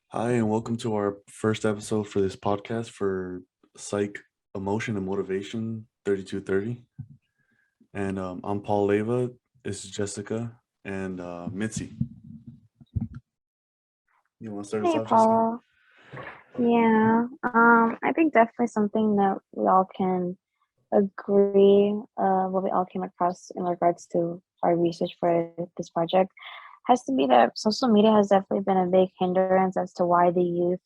Hi, and welcome to our first episode for this podcast for Psych, Emotion, and Motivation 3230. And I'm Paul Leyva. This is Jessica and Mitzy. You want to start us Hey, off, Jessica? Paulo. Yeah, I think definitely something that we all can agree, what we all came across in regards to our research for this project has to be that social media has definitely been a big hindrance as to why the youth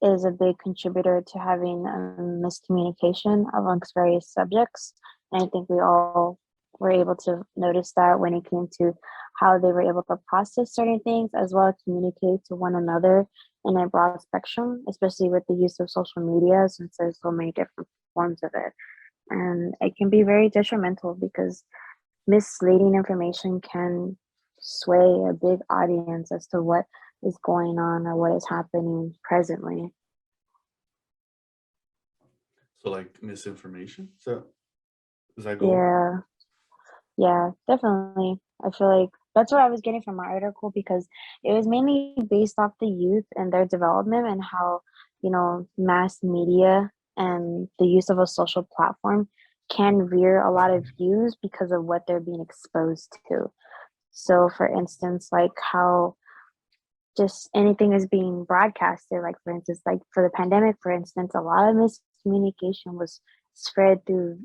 is a big contributor to having miscommunication amongst various subjects. And I think we all were able to notice that when it came to how they were able to process certain things as well as communicate to one another in a broad spectrum, especially with the use of social media, since there's so many different forms of it. And it can be very detrimental because misleading information can sway a big audience as to what is going on or what is happening presently. So, like misinformation. So, does that go? Yeah, yeah, definitely. I feel like that's what I was getting from my article because it was mainly based off the youth and their development and how, mass media and the use of a social platform can rear a lot of views because of what they're being exposed to. So, for instance, like how just anything is being broadcasted. Like, for instance, like for the pandemic, for instance, a lot of miscommunication was spread through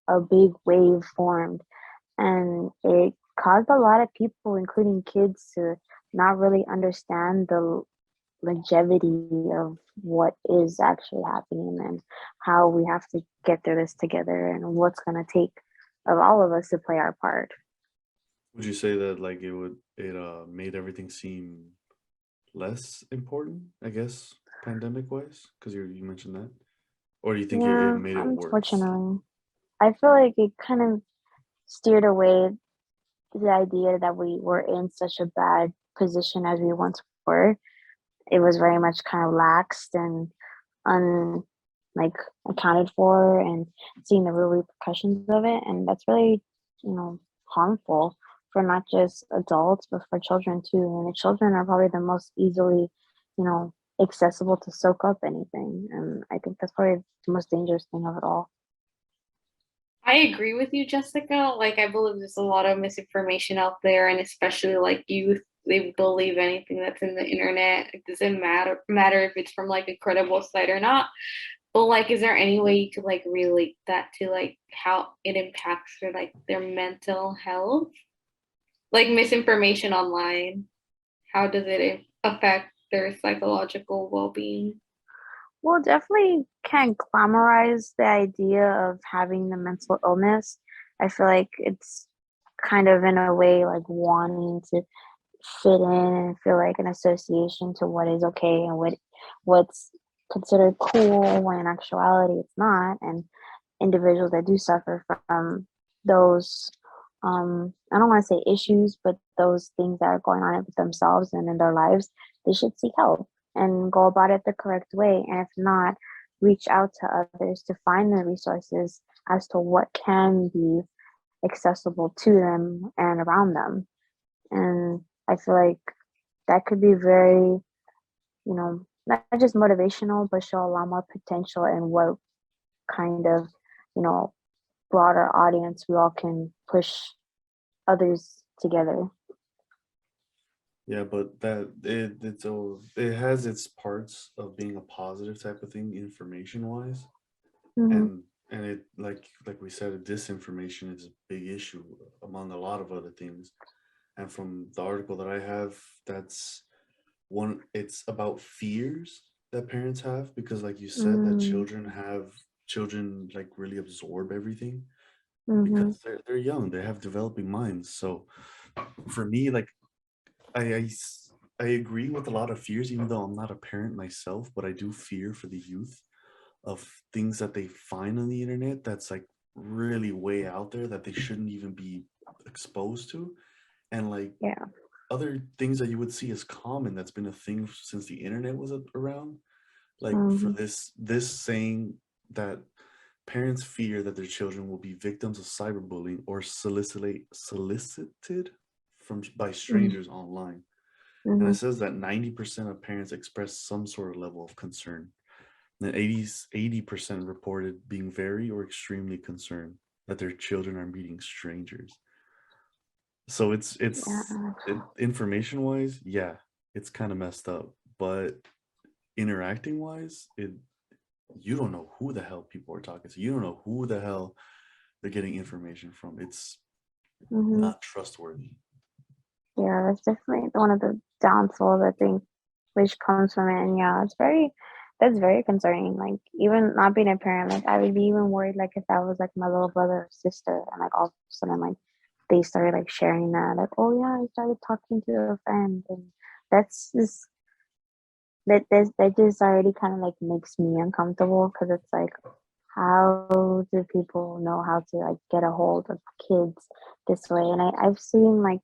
a big wave formed, and it caused a lot of people, including kids, to not really understand the longevity of what is actually happening and how we have to get through this together and what's going to take of all of us to play our part. Would you say that like it made everything seem less important? I guess pandemic wise, because you mentioned that, or do you think it Yeah, made it worse? unfortunately. I feel like it kind of steered away the idea that we were in such a bad position as we once were. It was very much kind of laxed and un like accounted for and seeing the real repercussions of it. And that's really, harmful for not just adults but for children too. And the children are probably the most easily, accessible to soak up anything. And I think that's probably the most dangerous thing of it all. I agree with you, Jessica. Like, I believe there's a lot of misinformation out there, and especially like youth, they believe anything that's in the internet. It doesn't matter if it's from like a credible site or not. But like, is there any way you could like relate that to like how it impacts their like their mental health? Like misinformation online, how does it affect their psychological well-being? Well, definitely can glamorize the idea of having the mental illness. I feel like it's kind of in a way like wanting to fit in and feel like an association to what is okay and what's considered cool when in actuality it's not. And individuals that do suffer from those I don't want to say issues, but those things that are going on with themselves and in their lives, they should seek help and go about it the correct way. And if not, reach out to others to find the resources as to what can be accessible to them and around them. And I feel like that could be very, not just motivational, but show a lot more potential in what kind of, you know, broader audience we all can push others together. Yeah, but it has its parts of being a positive type of thing, information wise, Mm-hmm. and it like we said, disinformation is a big issue among a lot of other things. And from the article that I have, that's one. It's about fears that parents have because, like you said, that Mm-hmm. children like really absorb everything Mm-hmm. because they're young, they have developing minds. So for me, like I, I s- I agree with a lot of fears, even though I'm not a parent myself, but I do fear for the youth of things that they find on the internet that's like really way out there that they shouldn't even be exposed to. And like Yeah. other things that you would see as common that's been a thing since the internet was around. Like for Mm-hmm. this saying that parents fear that their children will be victims of cyberbullying or solicited from by Mm-hmm. strangers online. And it Mhm. says that 90% of parents express some sort of level of concern. And 80% reported being very or extremely concerned that their children are meeting strangers. So Yeah. information wise, yeah, it's kind of messed up. But interacting wise, you don't know who the hell people are talking to. You don't know who the hell they're getting information from. It's Mhm. not trustworthy. Yeah, that's definitely one of the downfalls, I think, which comes from it. And yeah, that's very concerning. Like, even not being a parent, like, I would be even worried, like, if that was like my little brother or sister, and like all of a sudden, like, they started like sharing that, like, oh yeah, I started talking to a friend, and that's just that just already kind of like makes me uncomfortable because it's like, how do people know how to like get a hold of kids this way? And I've seen like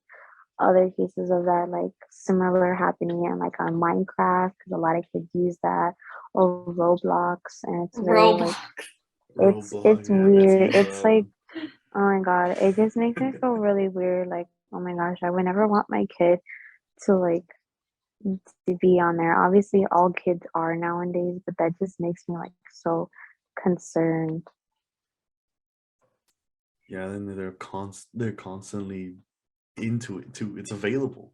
other cases of that, like similar happening and like on Minecraft, because a lot of kids use that, or Roblox, and it's very Roblox. like Roblox, it's yeah, Mitzy weird. used It's that like, one. oh my god, it just makes me feel really weird. Like, oh my gosh, I would never want my kid to like to be on there. Obviously, all kids are nowadays, but that just makes me like so concerned. Yeah, then they're constantly into it too. It's available.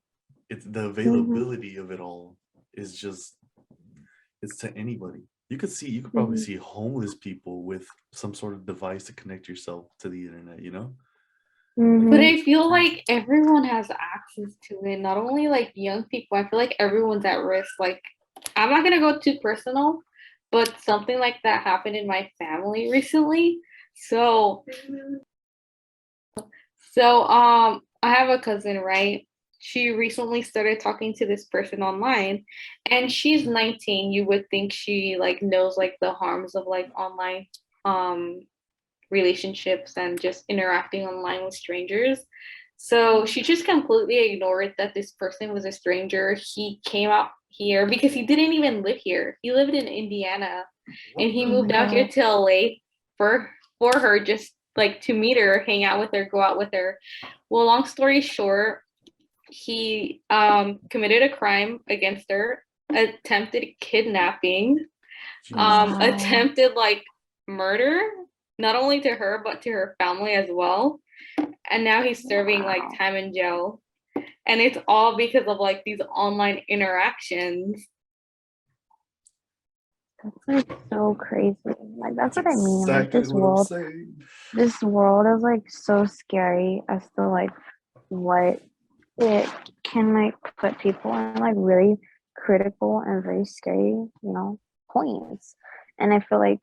It's the Hmm. availability of it all is just it's to anybody. You could probably Hmm. see homeless people with some sort of device to connect yourself to the internet, you know? Like But Hmm. I it's feel crazy. like everyone has access to it, not only like young people. I feel like everyone's at risk. Like, I'm not gonna go too personal, but something like that happened in my family recently. So, I have a cousin, right? She recently started talking to this person online, and she's 19. You would think she like knows like the harms of like online um relationships and just interacting online with strangers. So she just completely ignored that this person was a stranger. He came out here because he didn't even live here. He lived in Indiana, and he Oh my moved out here god. to LA for her, just like to meet her, hang out with her, go out with her. Well, long story short, he committed a crime against her, attempted kidnapping, Jesus. Wow. attempted like murder, not only to her but to her family as well. And now he's serving like Wow. time in jail. And it's all because of like these online interactions. That's like so crazy. Like that's That's what I mean. Like exactly what I'm saying. this world is like so scary as to like what it can like put people in like really critical and very scary, points. And I feel like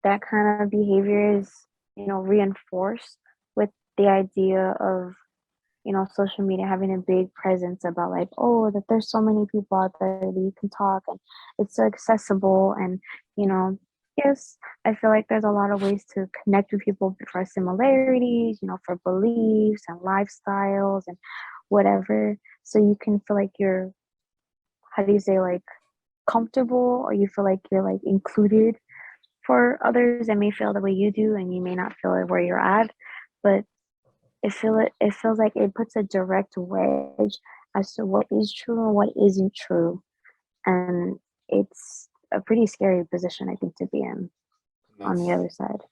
that kind of behavior is, reinforced with the idea of, social media having a big presence about like, oh, that there's so many people out there that you can talk and it's so accessible. And, you know, yes, I feel like there's a lot of ways to connect with people for similarities, for beliefs and lifestyles and whatever. So you can feel like you're, how do you say, like comfortable, or you feel like you're like included for others that may feel the way you do and you may not feel it where you're at. But it feels like it puts a direct wedge as to what is true and what isn't true. And it's a pretty scary position, I think, to be in And on the other side.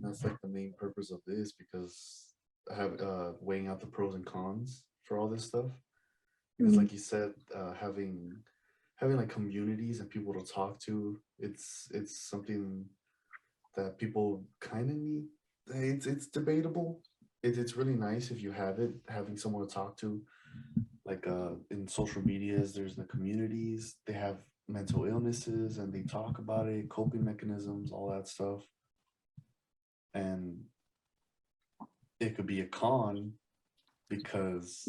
that's like the main purpose of this because have weighing out the pros and cons for all this stuff. Because Mm-hmm. like you said, having like communities and people to talk to, it's something that people kind of need. It's debatable. It's really nice if you have it, having someone to talk to. Like in social medias, there's the communities. They have mental illnesses and they talk about it, coping mechanisms, all that stuff. And it could be a con because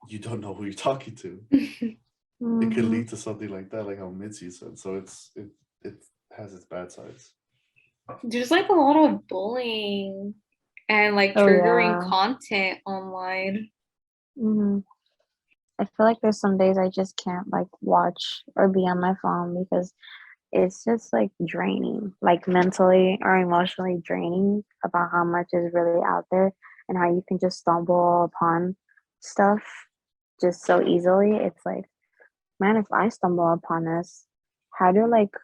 you don't know who you're talking to. It could Mm-hmm. lead to something like that, like how Mitzi said. So it has its bad sides. There's like a lot of bullying and like Oh triggering yeah. content online. Mm-hmm. I feel like there's some days I just can't like watch or be on my phone because it's just like draining, like mentally or emotionally draining about how much is really out there and how you can just stumble upon stuff just so easily. It's like man, if I stumble upon this, how do like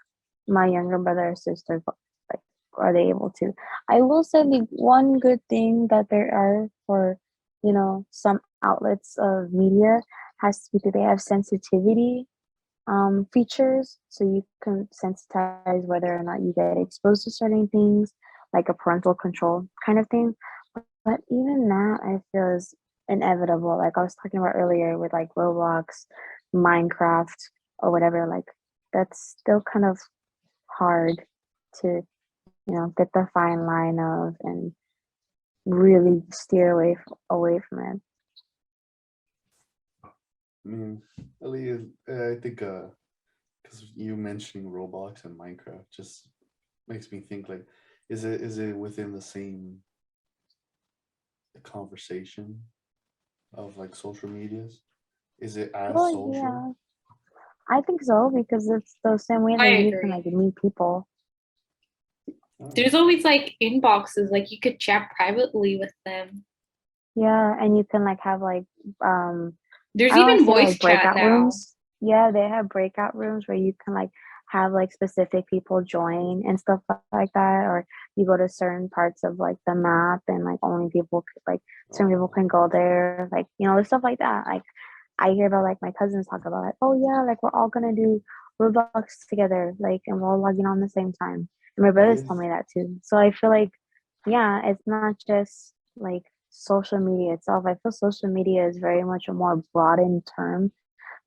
my younger brother or sister like are they able to? I will say the one good thing that there are for some outlets of media has to be that they have sensitivity features, so you can sensitize whether or not you get exposed to certain things, like a parental control kind of thing. But even that, I feel is inevitable. Like I was talking about earlier with like Roblox, Minecraft, or whatever. Like that's still kind of hard to get the fine line of and really steer away from it. I mean, Ali, I think because you mentioning Roblox and Minecraft just makes me think like, is it within the same conversation of like social medias? Is it as Well, social? yeah, I think so because it's the same way I that you can agree. like meet people. There's always like inboxes, like you could chat privately with them. Yeah, and you can like have like There's I don't want even to say voice like chat breakout now. rooms. Yeah, they have breakout rooms where you can like have like specific people join and stuff like that, or you go to certain parts of like the map and like only people like certain people Oh, can go there, like stuff like that. Like I hear about like my cousins talk about like, oh yeah, like we're all gonna do Roblox together, like and we're all logging on the same time. And my you brothers told guys, me that too. So I feel like, yeah, it's not just like social media itself. I feel social media is very much a more broadened term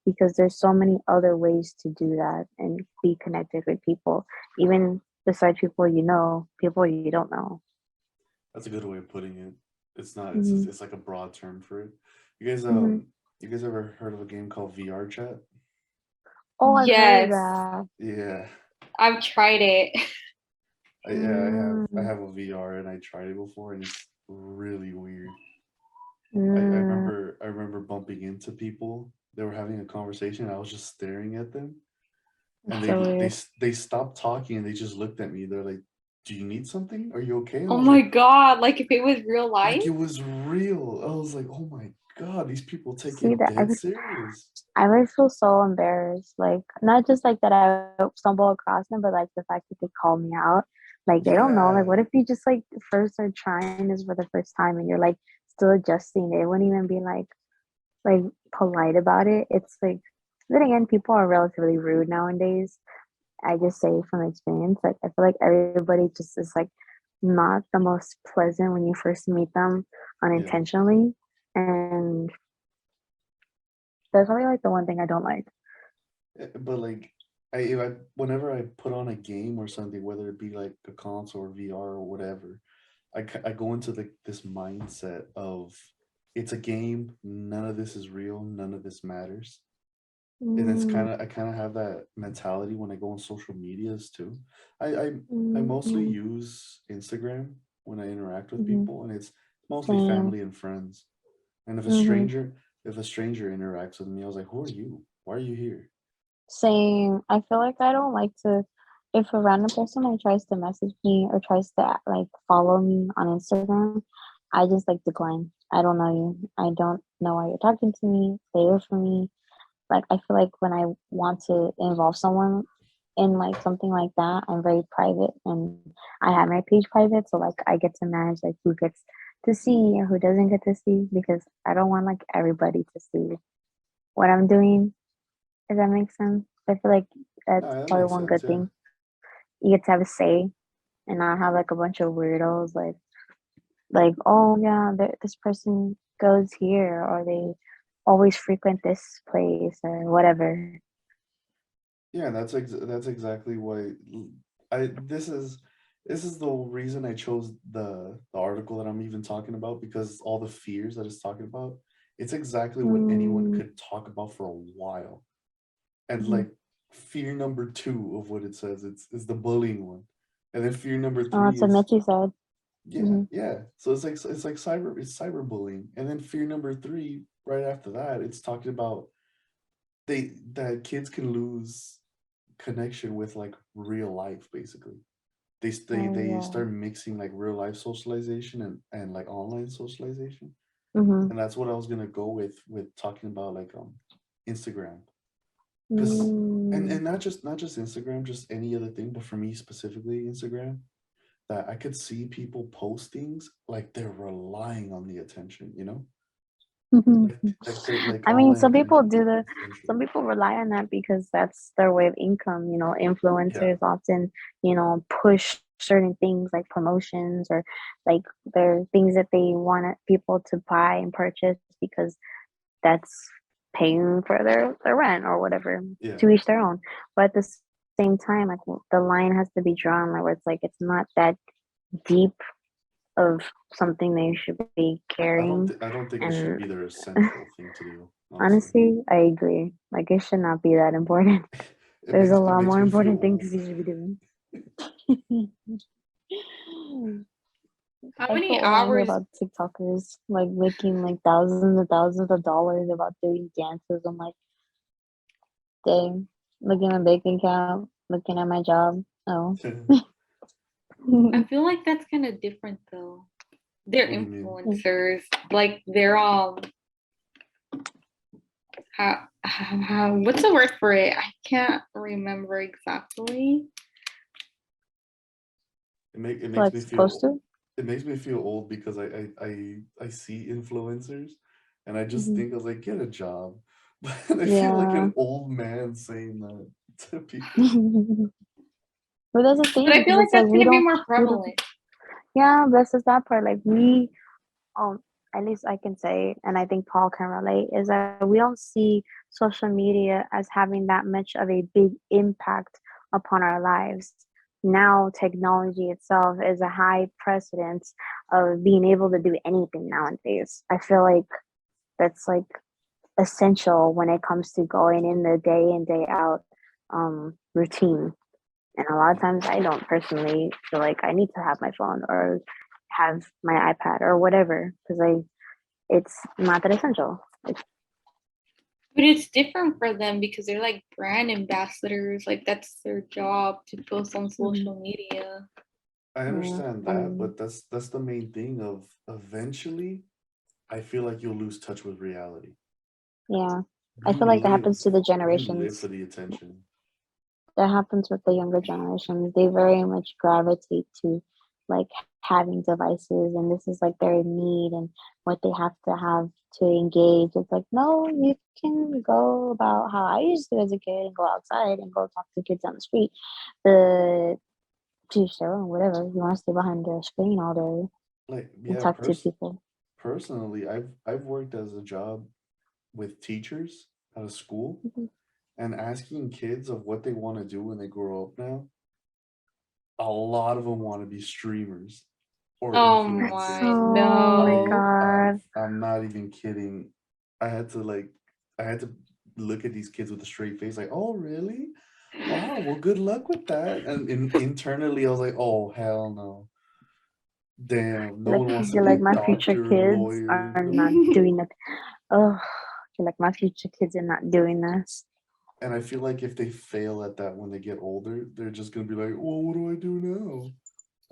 because there's so many other ways to do that and be connected with people, even besides people you don't know. that's a good way of putting it. It's not. Hmm. It's like a broad term for it. You guys, Hmm. you guys ever heard of a game called VR Chat? Oh, I've heard of Yes, that. Yeah, I've tried it. I Mm, have a VR and I tried it before and it's really weird. mm, I remember bumping into people. They were having a conversation. I was just staring at them, and it's so weird. they stopped talking and they just looked at me. They're like, "Do you need something? Are you okay?" And I Oh was my like, God, like if it was real life. like it was real. I was like, "Oh my god, these people take See it that dead serious." I would feel so embarrassed. Like not just like that I stumble across them, but like the fact that they call me out. Like they don't know. Like Yeah, what if you just like first are trying this for the first time and you're like still adjusting? They wouldn't even be like polite about it. It's like then again, people are relatively rude nowadays. I just say from experience. Like I feel like everybody just is like not the most pleasant when you first meet them yeah. unintentionally. And that's probably like the one thing I don't like. But like, I whenever I put on a game or something, whether it be like a console or VR or whatever, I go into this mindset of it's a game. None of this is real. None of this matters. And it's Mm, I kind of have that mentality when I go on social medias too. I I, I mostly mm, use Instagram when I interact with mm-hmm. people, and it's mostly Same. family and friends. And Mm-hmm. if a stranger interacts with me, I was like, "Who are you? Why are you here?" Same. I feel like I don't like to, if a random person like tries to message me or tries to like follow me on Instagram, I just like decline. I don't know you. I don't know why you're talking to me. Stay away from me. Like I feel like when I want to involve someone in like something like that, I'm very private and I have my page private, so like I get to manage like who gets to see or who doesn't get to see because I don't want like everybody to see what I'm doing. If that makes sense. I feel like that's No, that probably makes one sense. good Yeah. thing. You get to have a say and not have like a bunch of weirdos like oh yeah, this person goes here or they always frequent this place or whatever. Yeah, that's exactly why I this is the reason I chose the article that I'm even talking about because all the fears that it's talking about, it's exactly what anyone Mm, could talk about for a while. And mhm. like fear number two of what it says, it's the bullying one. And then fear number Oh, three it's a is Mitzy said. yeah, Hmm. yeah. So it's like cyberbullying. And then fear number three, right after that, it's talking about that kids can lose connection with like real life basically. They Oh start mixing like real life socialization and like online socialization. yeah. Hmm. And that's what I was gonna go with talking about like Instagram. Because Mm. and not just Instagram, just any other thing, but for me specifically Instagram, that I could see people post things like they're relying on the attention, you know? Like they're like I mean, online some people attention do is some essential. people rely on that because that's their way of income. Yeah. Influencers often, push certain things like promotions or like their things that they want people to buy and purchase because that's paying for their rent or whatever, Yeah. to each their own. But at the same time, like the line has to be drawn, like where it's like it's not that deep of something they should be carrying. I don't think it should And be their essential thing to do, honestly. honestly, I agree. Like it should not be that important. There's a It lot makes more me feel important things old. you should be doing. How I feel many old when I hear hours? about TikTokers like making like thousands and thousands of dollars about doing dances. I'm like, dang, looking at my bank account, looking at my job. Oh. I feel like that's kind of different though. They're What do you mean? influencers. Like they're what's the word for it? I can't remember exactly. It makes Like me supposed feel to? it makes me feel old because I see influencers and I just Hmm. think I was like, get a job. But I feel like Yeah. an old man saying that to people. But that's the But thing I because feel like it's like that's gonna be more prevalent. yeah, that's just that part. Like we at least I can say, and I think Paul can relate, is that we don't see social media as having that much of a big impact upon our lives. Now, technology itself is a high precedence of being able to do anything nowadays. I feel like that's like essential when it comes to going in the day in, day out routine. And a lot of times I don't personally feel like I need to have my phone or have my iPad or whatever because it's not that essential. But it's different for them because they're like brand ambassadors. Like that's their job to post on Mhm. social media. I Yeah, understand that, and but that's the main thing of eventually I feel like you'll lose touch with reality. yeah, I You feel like that live happens to the you live generations. for the attention. That happens with the younger generations. They very much gravitate to like having devices, and this is like their need and what they have to engage. It's like, no, you can go about how I used to as a kid and go outside and go talk to kids on the street. The teach their own, whatever. You want to stay behind the screen all day Like, and yeah, talk to people. personally, I've worked as a job with teachers at a school Mhm. and asking kids of what they want to do when they grow up now. A lot of them want to be streamers or Oh That's influencers. my oh my no. god. I'm not even kidding. I had to like I had to look at these kids with a straight face, like, oh really? Wow, well, good luck with that. And internally, I was like, oh hell no. Damn, no Like one wants to you're be a like my future doctor, kids lawyer. are not doing that. Oh, you're like my future kids are not doing this. And I feel like if they fail at that when they get older, they're just gonna be like, well, what do I do now?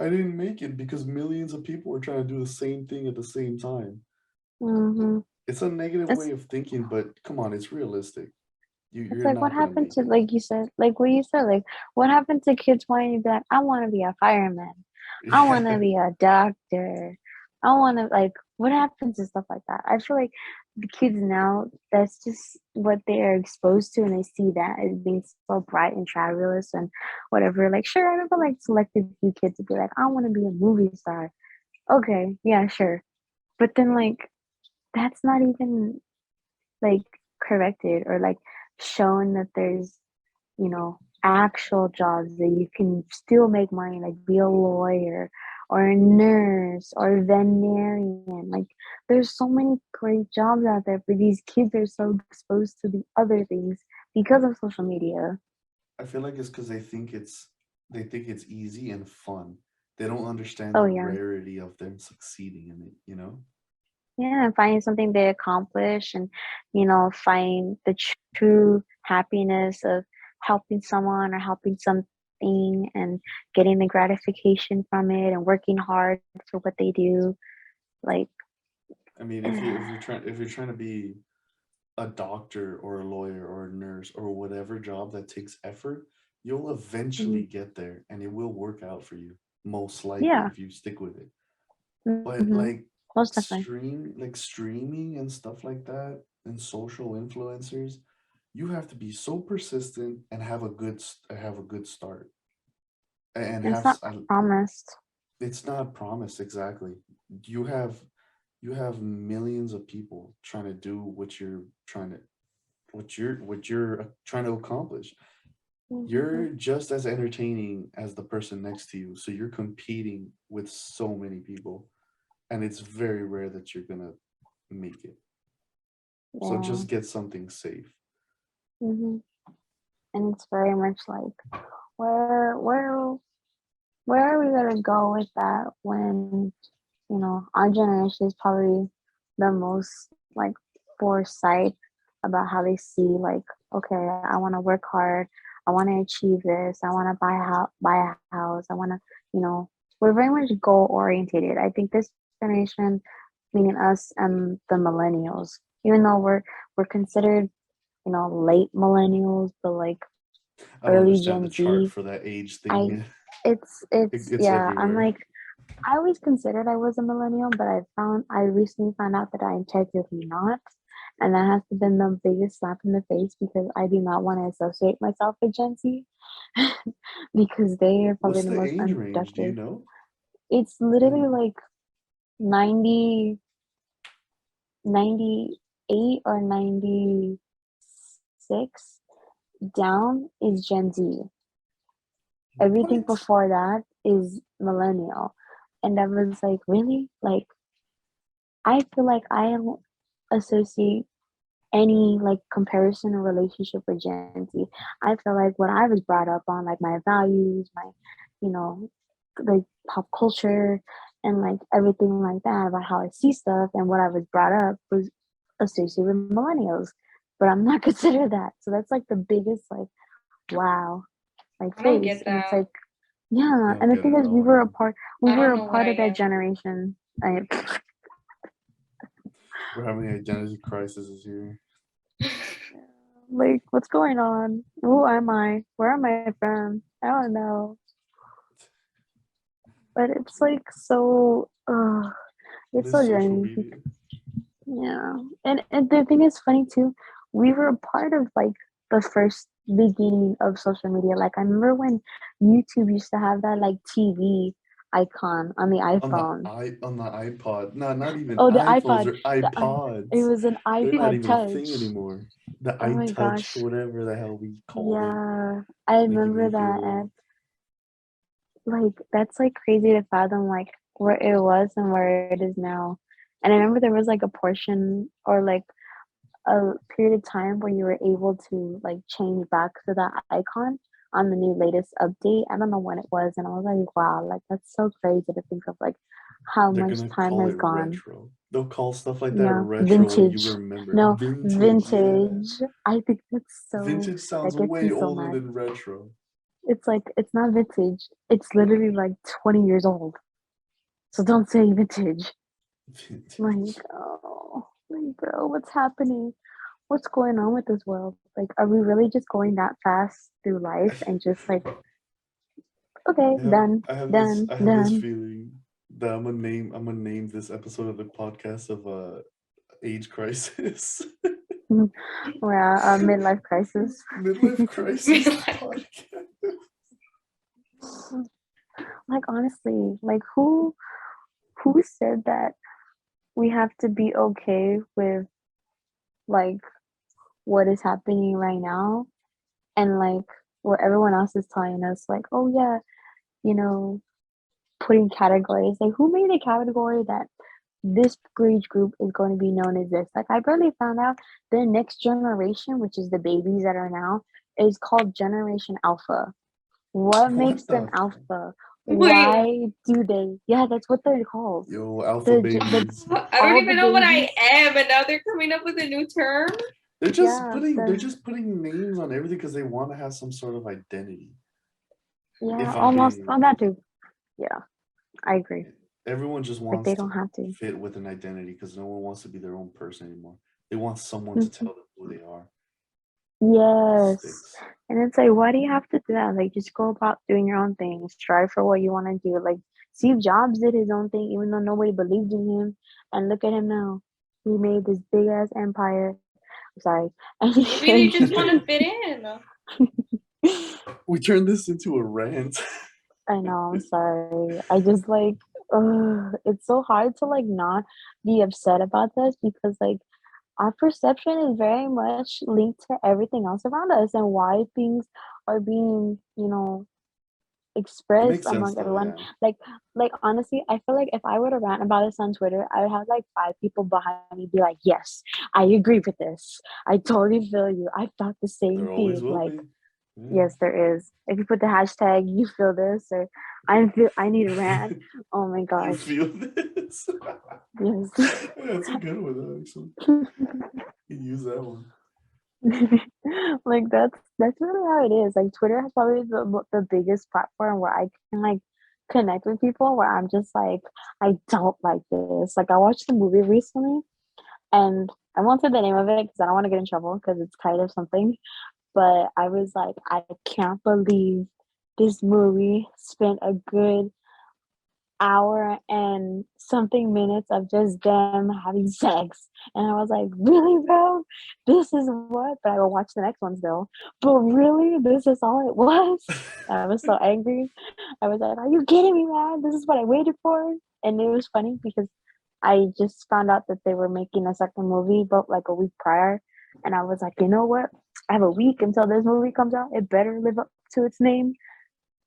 I didn't make it because millions of people were trying to do the same thing at the same time. Hmm. It's a negative It's way of thinking, but come on, it's realistic. it's You're like what not gonna happened make to it. like you said, like what you said, like what happened to kids wanting to be like, I want to be a fireman, I want to Yeah. be a doctor, I want to like. What happens to stuff like that? I feel like the kids now, that's just what they are exposed to, and they see that as being so bright and fabulous and whatever. Like, sure, I remember like selected few kids to be like, I want to be a movie star. Okay, yeah, sure, but then like that's not even like corrected or like shown that there's actual jobs that you can still make money, like be a lawyer or a nurse or a veterinarian. Like there's so many great jobs out there, but these kids are so exposed to the other things because of social media. I feel like it's because they think it's easy and fun. They don't understand Oh the yeah. rarity of them succeeding in it, you know? Yeah, and finding something they accomplish and, find the true happiness of helping someone or helping something and getting the gratification from it and working hard for what they do. Like, I mean, if you're trying to be a doctor or a lawyer or a nurse or whatever job that takes effort, you'll eventually get there and it will work out for you, most likely Yeah. if you stick with it. But Mm-hmm. Most definitely. streaming and stuff like that and social influencers, you have to be so persistent and have a good start and It's not promised. it's not promised exactly. You have millions of people trying to do what you're trying to accomplish. Mm-hmm. You're just as entertaining as the person next to you, so you're competing with so many people, and it's very rare that you're gonna make it. So Yeah. just get something safe. Mm-hmm. And it's very much like, where are we gonna go with that when, our generation is probably the most like foresight about how they see, like, okay, I want to work hard, I want to achieve this, I want to buy a house, I want to, we're very much goal orientated. I think this generation, meaning us and the millennials, even though we're considered, late millennials, but like I don't early understand the Gen chart Z. for that age I thing. it's It's yeah, I'm everywhere. like, I always considered I was a millennial, but I recently found out that I'm technically not. And that has been the biggest slap in the face because I do not want to associate myself with Gen Z because they are probably What's the the most age range? Do you unproductive. know? It's Yeah. literally like 90, 98 or 96 down is Gen Z. Everything What? before that is millennial. And I was like, really? Like, I feel like I don't associate any like comparison or relationship with Gen Z. I feel like what I was brought up on, like my values, my, you know, like pop culture and like everything like that about how I see stuff and what I was brought up was associated with millennials. But I'm not considered that. So that's like the biggest like wow, like I don't face. get And it's that. like, yeah. I don't And the get it thing at is all, man. we I were don't a know what part I of that am. generation. We're having identity crisis here. Like, what's going on? Who am I? Where am I from? I don't know. But it's like so, it's This so social draining. media. Yeah. And the thing is funny too, we were a part of like the first beginning of social media. Like, I remember when YouTube used to have that like TV icon on the iPhone. On the iPod. No, not even Oh, the iPhones iPod. or It iPods. was an They're not iPod even a thing Touch. anymore. The Oh my iTouch, gosh. whatever the hell we called it, Yeah. I making remember me feel that. old. And like that's like crazy to fathom like where it was and where it is now. And I remember there was like a portion or like a period of time where you were able to like change back to that icon on the new latest update. I don't know when it was, and I was like, wow, like that's so crazy to think of like how They're much gonna time call has it gone. retro. They'll call stuff like that Yeah, retro and you vintage. remember. No, Vintage, yeah. vintage. I think that's so Vintage sounds that gets way me so older mad. than retro. It's like it's not vintage. It's literally like 20 years old. So don't say vintage. Like, Vintage. oh, like, bro, what's happening? What's going on with this world? Like, are we really just going that fast through life and just like, okay, done, done, I have this done? feeling that I'm gonna name this episode of the podcast of age crisis. We're midlife crisis. Midlife crisis podcast. Like, honestly, like, who said that we have to be okay with like what is happening right now and like what everyone else is telling us? Like, oh yeah, you know, putting categories. Like, who made a category that this age group is going to be known as this? Like, I barely found out the next generation, which is the babies that are now, is called Generation Alpha. What makes What them the fuck? alpha? Wait, Why do they? Yeah, that's what they're called. Yo, alpha The babies. I don't all the even know what I babies. am, and now they're coming up with a new term. Yeah, They're the just putting names on everything because they want to have some sort of identity. yeah, If I'm almost being on that too. Yeah, I agree. Everyone just But wants they to don't have to. fit with an identity because no one wants to be their own person anymore. They want someone to tell them who they are. Yes. Sticks. And it's like, why do you have to do that? Like, just go about doing your own thing. Strive for what you want to do. Like, Steve Jobs did his own thing, even though nobody believed in him. And look at him now. He made this big ass empire. I'm sorry. Maybe they just want to fit in. We turned this into a rant. I know, I'm sorry. I just like, it's so hard to like not be upset about this because like our perception is very much linked to everything else around us and why things are being, It expressed makes sense among though, everyone. yeah. Like honestly, I feel like if I were to rant about this on Twitter, I would have like 5 people behind me be like, "Yes, I agree with this. I totally feel you. I thought the same There always thing." will Like, be. Yeah. yes, there is. If you put the hashtag "you feel this" or I need a rant." Oh my You gosh, feel this? yes. That's a good one, actually. You can use that one. Like that's really how it is. Like Twitter has probably the biggest platform where I can like connect with people where I'm just like I don't like this. Like I watched the movie recently and I won't say the name of it because I don't want to get in trouble because it's kind of something. But I was like, I can't believe this movie spent a good hour and something minutes of just them having sex. And I was like, really, bro? This is what? But I will watch the next ones though. But really, this is all it was? I was so angry. I was like, are you kidding me, man? This is what I waited for. And it was funny because I just found out that they were making a second movie, but like a week prior. And I was like, you know what? I have a week until this movie comes out. It better live up to its name.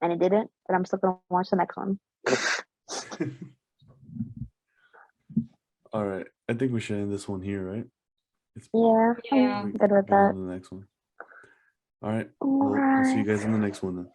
And it didn't. But I'm still going to watch the next one. All right. I think we should end this one here, right? It's Yeah, Yeah. I'm good with get on that. to the next one. All right. All Well, we'll see you right. guys in the next one then.